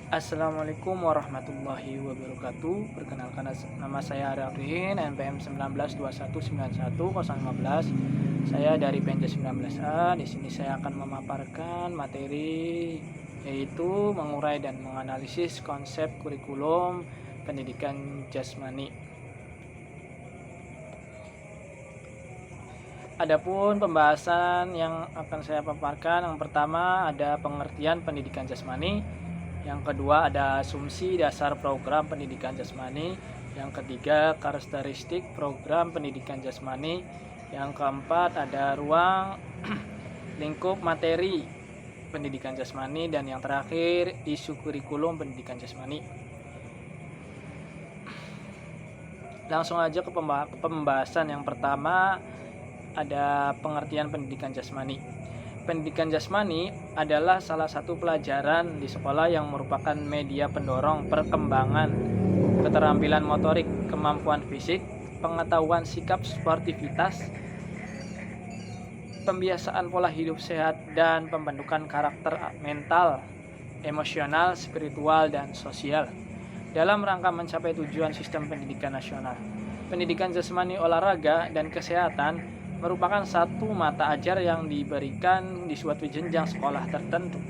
Assalamualaikum warahmatullahi wabarakatuh. Perkenalkan, nama saya Ariel NPM 1921910115. Saya dari PNJ 19A. Di sini saya akan memaparkan materi yaitu mengurai dan menganalisis konsep kurikulum pendidikan jasmani. Adapun pembahasan yang akan saya paparkan, yang pertama ada pengertian pendidikan jasmani, yang kedua ada asumsi dasar program pendidikan jasmani, yang ketiga karakteristik program pendidikan jasmani, yang keempat ada ruang lingkup materi pendidikan jasmani, dan yang terakhir isu kurikulum pendidikan jasmani. Langsung aja ke pembahasan. Yang pertama ada pengertian pendidikan jasmani. Pendidikan jasmani adalah salah satu pelajaran di sekolah yang merupakan media pendorong perkembangan keterampilan motorik, kemampuan fisik, pengetahuan sikap sportivitas, pembiasaan pola hidup sehat, dan pembentukan karakter mental, emosional, spiritual, dan sosial dalam rangka mencapai tujuan sistem pendidikan nasional. Pendidikan jasmani, olahraga, dan kesehatan merupakan satu mata ajar yang diberikan di suatu jenjang sekolah tertentu,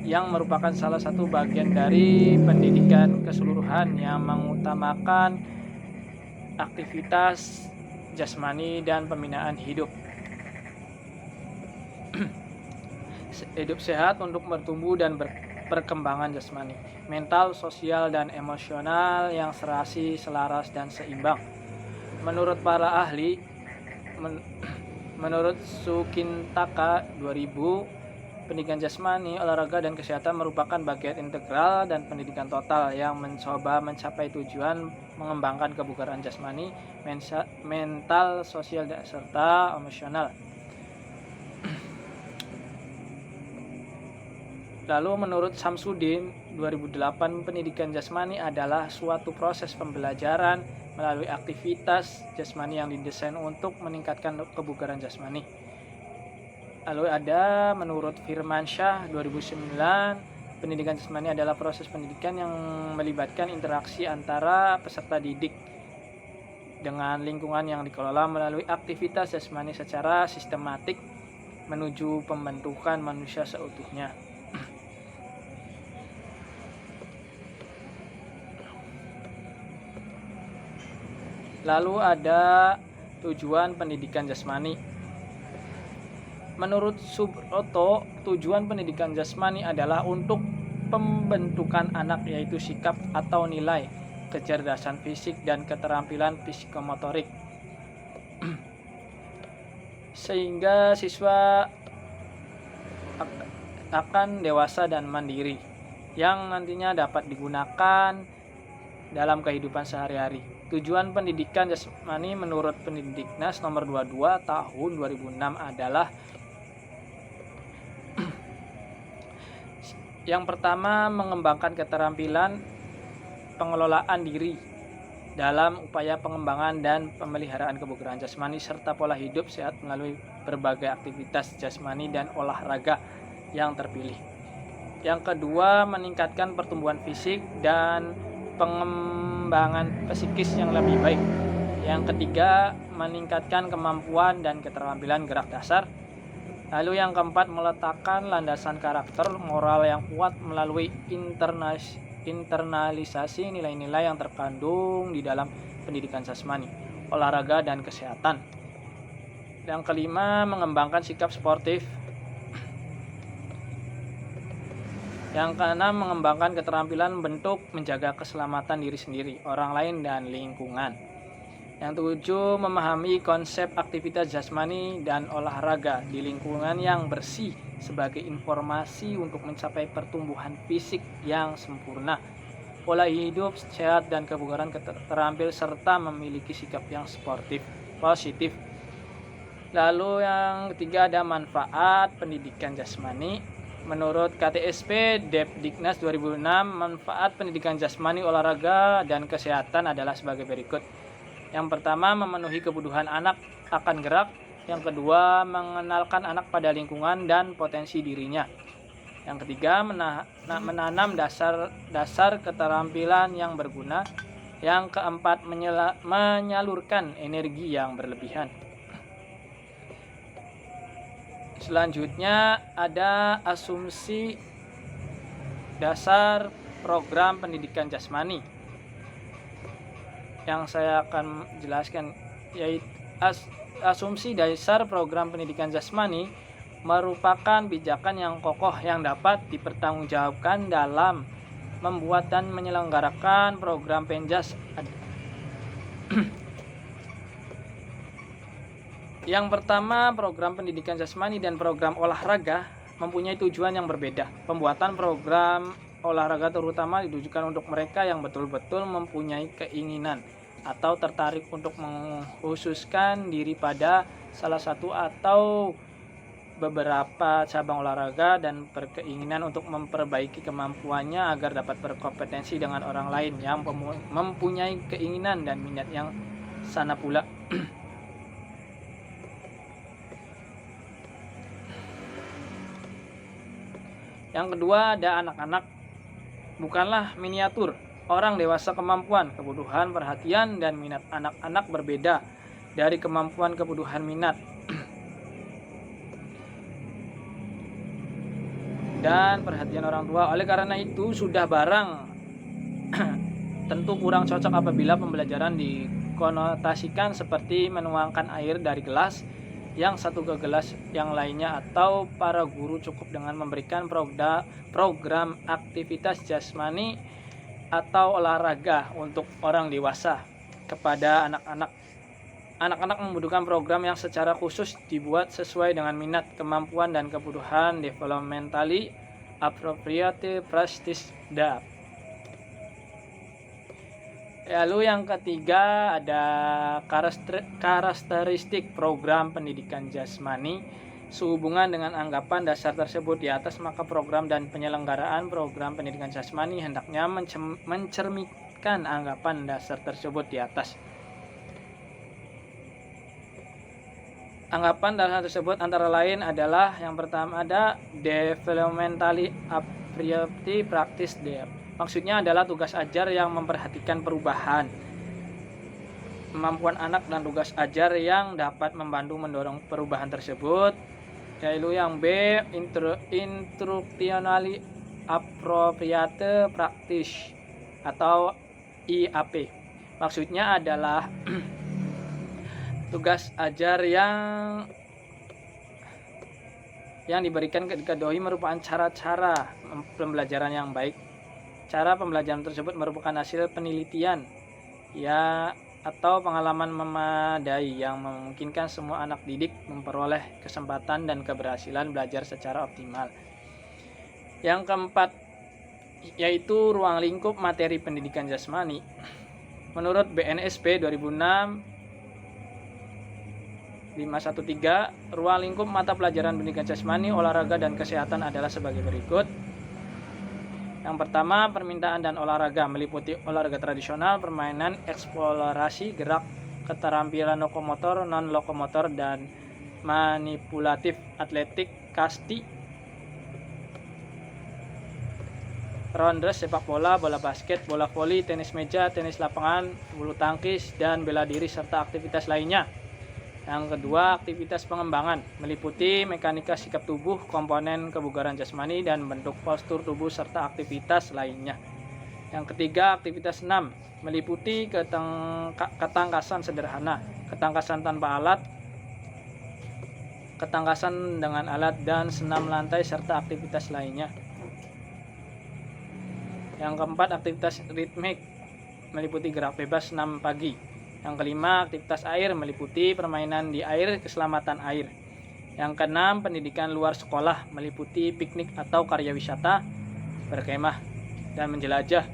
yang merupakan salah satu bagian dari pendidikan keseluruhan yang mengutamakan aktivitas jasmani dan pembinaan hidup sehat untuk bertumbuh dan perkembangan jasmani, mental, sosial, dan emosional yang serasi, selaras, dan seimbang. Menurut para ahli, menurut Sukintaka 2000, pendidikan jasmani, olahraga, dan kesehatan merupakan bagian integral dan pendidikan total yang mencoba mencapai tujuan mengembangkan kebugaran jasmani, mental, sosial, serta emosional. Lalu menurut Samsudin 2008, pendidikan jasmani adalah suatu proses pembelajaran melalui aktivitas jasmani yang didesain untuk meningkatkan kebugaran jasmani. Lalu ada menurut Firmansyah 2009, pendidikan jasmani adalah proses pendidikan yang melibatkan interaksi antara peserta didik dengan lingkungan yang dikelola melalui aktivitas jasmani secara sistematik menuju pembentukan manusia seutuhnya. Lalu ada tujuan pendidikan jasmani. Menurut Subroto, tujuan pendidikan jasmani adalah untuk pembentukan anak, yaitu sikap atau nilai, kecerdasan fisik, dan keterampilan psikomotorik, sehingga siswa akan dewasa dan mandiri, yang nantinya dapat digunakan dalam kehidupan sehari-hari. Tujuan pendidikan jasmani menurut Pendiknas nomor 22 tahun 2006 adalah yang pertama, mengembangkan keterampilan pengelolaan diri dalam upaya pengembangan dan pemeliharaan kebugaran jasmani serta pola hidup sehat melalui berbagai aktivitas jasmani dan olahraga yang terpilih. Yang kedua, meningkatkan pertumbuhan fisik dan pengembangan psikis yang lebih baik. Yang ketiga, meningkatkan kemampuan dan keterampilan gerak dasar. Lalu yang keempat, meletakkan landasan karakter moral yang kuat melalui internalisasi nilai-nilai yang terkandung di dalam pendidikan jasmani, olahraga, dan kesehatan. Yang kelima, mengembangkan sikap sportif. Yang keenam, mengembangkan keterampilan bentuk menjaga keselamatan diri sendiri, orang lain, dan lingkungan. Yang ketujuh, memahami konsep aktivitas jasmani dan olahraga di lingkungan yang bersih sebagai informasi untuk mencapai pertumbuhan fisik yang sempurna, pola hidup sehat, dan kebugaran terampil, serta memiliki sikap yang sportif, positif. Lalu yang ketiga ada manfaat pendidikan jasmani. Menurut KTSP Depdiknas 2006, manfaat pendidikan jasmani, olahraga, dan kesehatan adalah sebagai berikut. Yang pertama, memenuhi kebutuhan anak akan gerak. Yang kedua, mengenalkan anak pada lingkungan dan potensi dirinya. Yang ketiga, menanam dasar keterampilan yang berguna. Yang keempat, menyalurkan energi yang berlebihan. Selanjutnya ada asumsi dasar program pendidikan jasmani. Yang saya akan jelaskan yaitu asumsi dasar program pendidikan jasmani merupakan pijakan yang kokoh yang dapat dipertanggungjawabkan dalam membuat dan menyelenggarakan program penjas. Yang pertama, program pendidikan jasmani dan program olahraga mempunyai tujuan yang berbeda. Pembuatan program olahraga terutama ditujukan untuk mereka yang betul-betul mempunyai keinginan atau tertarik untuk mengkhususkan diri pada salah satu atau beberapa cabang olahraga dan berkeinginan untuk memperbaiki kemampuannya agar dapat berkompetensi dengan orang lain yang mempunyai keinginan dan minat yang sana pula. Yang kedua, ada anak-anak. Bukanlah miniatur. Orang dewasa kemampuan, kebutuhan, perhatian, dan minat anak-anak berbeda dari kemampuan, kebutuhan, minat dan perhatian orang tua. Oleh karena itu, sudah barang tentu kurang cocok apabila pembelajaran dikonotasikan seperti menuangkan air dari gelas yang satu ke gelas yang lainnya, atau para guru cukup dengan memberikan program aktivitas jasmani atau olahraga untuk orang dewasa kepada anak-anak. Anak-anak membutuhkan program yang secara khusus dibuat sesuai dengan minat, kemampuan, dan kebutuhan developmentally appropriate practice DAP. Lalu yang ketiga ada karakteristik program pendidikan jasmani. Sehubungan dengan anggapan dasar tersebut di atas, maka program dan penyelenggaraan program pendidikan jasmani hendaknya mencerminkan anggapan dasar tersebut di atas. Anggapan dasar tersebut antara lain adalah yang pertama ada developmentally appropriate practice DAP. Maksudnya adalah tugas ajar yang memperhatikan perubahan kemampuan anak dan tugas ajar yang dapat membantu mendorong perubahan tersebut. Yaitu yang B, instructionally appropriate practice atau IAP. Maksudnya adalah tugas ajar yang diberikan ketika doi merupakan cara-cara pembelajaran yang baik. Cara pembelajaran tersebut merupakan hasil penelitian atau pengalaman memadai yang memungkinkan semua anak didik memperoleh kesempatan dan keberhasilan belajar secara optimal. Yang keempat yaitu ruang lingkup materi pendidikan jasmani. Menurut BNSP 2006-513, ruang lingkup mata pelajaran pendidikan jasmani, olahraga, dan kesehatan adalah sebagai berikut. Yang pertama, permintaan dan olahraga meliputi olahraga tradisional, permainan, eksplorasi, gerak, keterampilan lokomotor, non-lokomotor, dan manipulatif, atletik, kasti, ronde, sepak bola, bola basket, bola voli, tenis meja, tenis lapangan, bulu tangkis, dan bela diri, serta aktivitas lainnya. Yang kedua, aktivitas pengembangan meliputi mekanika sikap tubuh, komponen kebugaran jasmani, dan bentuk postur tubuh serta aktivitas lainnya. Yang ketiga, aktivitas 6 meliputi ketangkasan sederhana, ketangkasan tanpa alat, ketangkasan dengan alat, dan senam lantai serta aktivitas lainnya. Yang keempat, aktivitas ritmik meliputi gerak bebas senam pagi. Yang kelima, aktivitas air meliputi permainan di air, keselamatan air. Yang keenam, pendidikan luar sekolah meliputi piknik atau karya wisata, berkemah, dan menjelajah.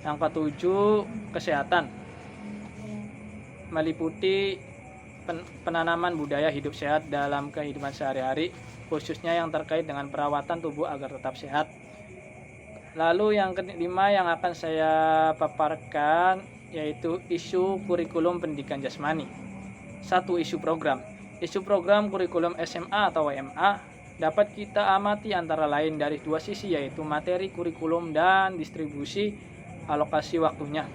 Yang ketujuh, kesehatan meliputi penanaman budaya hidup sehat dalam kehidupan sehari-hari, khususnya yang terkait dengan perawatan tubuh agar tetap sehat. Lalu yang kelima yang akan saya paparkan yaitu isu kurikulum pendidikan jasmani. 1. Isu program. Isu program kurikulum SMA atau WMA dapat kita amati antara lain dari dua sisi, yaitu materi, kurikulum, dan distribusi alokasi waktunya.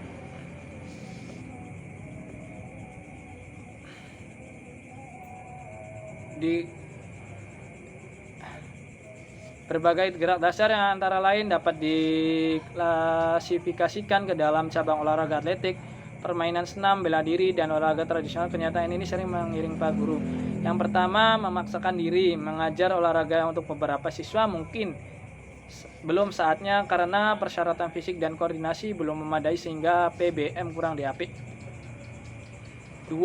Di berbagai gerak dasar yang antara lain dapat diklasifikasikan ke dalam cabang olahraga atletik, permainan senam, bela diri, dan olahraga tradisional. Kenyataan ini sering mengiring Pak Guru. Yang pertama, memaksakan diri mengajar olahraga untuk beberapa siswa mungkin belum saatnya karena persyaratan fisik dan koordinasi belum memadai sehingga PBM kurang diapit. 2.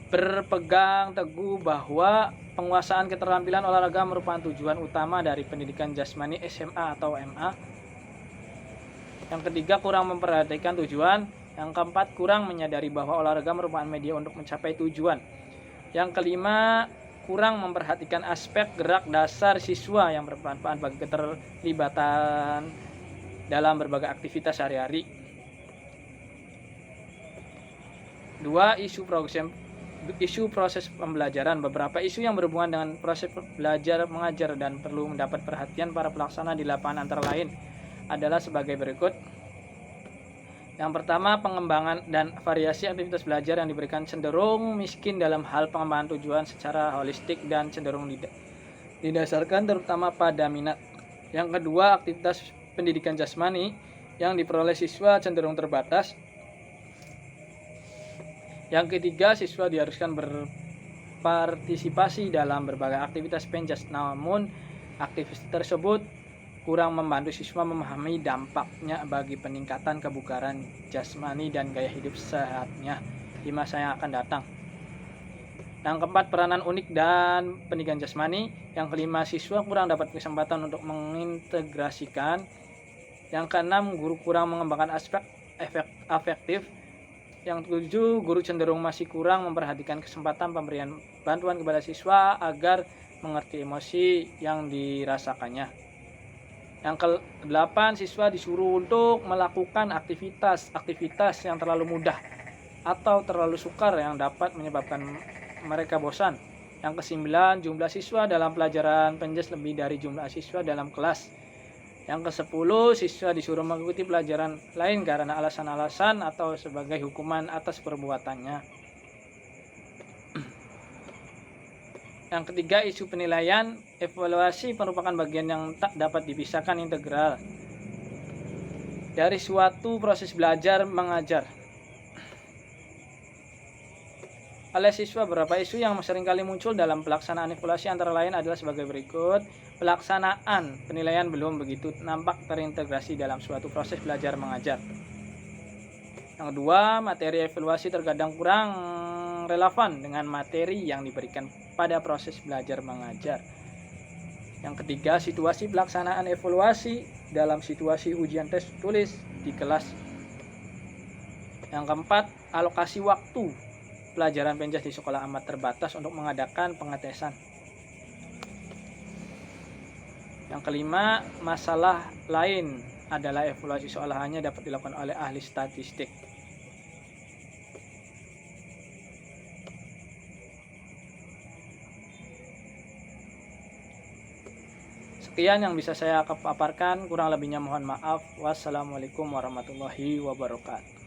Berpegang teguh bahwa penguasaan keterampilan olahraga merupakan tujuan utama dari pendidikan jasmani SMA atau MA. Yang ketiga, kurang memperhatikan tujuan. Yang keempat, kurang menyadari bahwa olahraga merupakan media untuk mencapai tujuan. Yang kelima, kurang memperhatikan aspek gerak dasar siswa yang bermanfaat bagi keterlibatan dalam berbagai aktivitas sehari-hari. 2. Isu proses pembelajaran. Beberapa isu yang berhubungan dengan proses belajar mengajar dan perlu mendapat perhatian para pelaksana di lapangan antara lain adalah sebagai berikut. Yang pertama, pengembangan dan variasi aktivitas belajar yang diberikan cenderung miskin dalam hal pengembangan tujuan secara holistik dan cenderung didasarkan terutama pada minat. Yang kedua, aktivitas pendidikan jasmani yang diperoleh siswa cenderung terbatas. Yang ketiga, siswa diharuskan berpartisipasi dalam berbagai aktivitas penjas, namun aktivitas tersebut kurang membantu siswa memahami dampaknya bagi peningkatan kebugaran jasmani dan gaya hidup sehatnya di masa yang akan datang. Yang keempat, peranan unik dan pendidikan jasmani. Yang kelima, siswa kurang dapat kesempatan untuk mengintegrasikan. Yang keenam, guru kurang mengembangkan aspek afektif. Yang ketujuh, guru cenderung masih kurang memperhatikan kesempatan pemberian bantuan kepada siswa agar mengerti emosi yang dirasakannya. Yang ke-8, siswa disuruh untuk melakukan aktivitas yang terlalu mudah atau terlalu sukar yang dapat menyebabkan mereka bosan. Yang ke-9, jumlah siswa dalam pelajaran penjas lebih dari jumlah siswa dalam kelas. Yang ke-10, siswa disuruh mengikuti pelajaran lain karena alasan-alasan atau sebagai hukuman atas perbuatannya. Yang ketiga, isu penilaian. Evaluasi merupakan bagian yang tak dapat dipisahkan integral dari suatu proses belajar mengajar. Oleh siswa, beberapa isu yang seringkali muncul dalam pelaksanaan evaluasi antara lain adalah sebagai berikut. Pelaksanaan penilaian belum begitu nampak terintegrasi dalam suatu proses belajar mengajar. Yang kedua, materi evaluasi terkadang kurang relevan dengan materi yang diberikan pada proses belajar mengajar. Yang ketiga, situasi pelaksanaan evaluasi dalam situasi ujian tes tulis di kelas. Yang keempat, alokasi waktu pelajaran penjas di sekolah amat terbatas untuk mengadakan pengetesan. Yang kelima, masalah lain adalah evaluasi seolah hanya dapat dilakukan oleh ahli statistik. Sekian yang bisa saya paparkan, kurang lebihnya mohon maaf. Wassalamualaikum warahmatullahi wabarakatuh.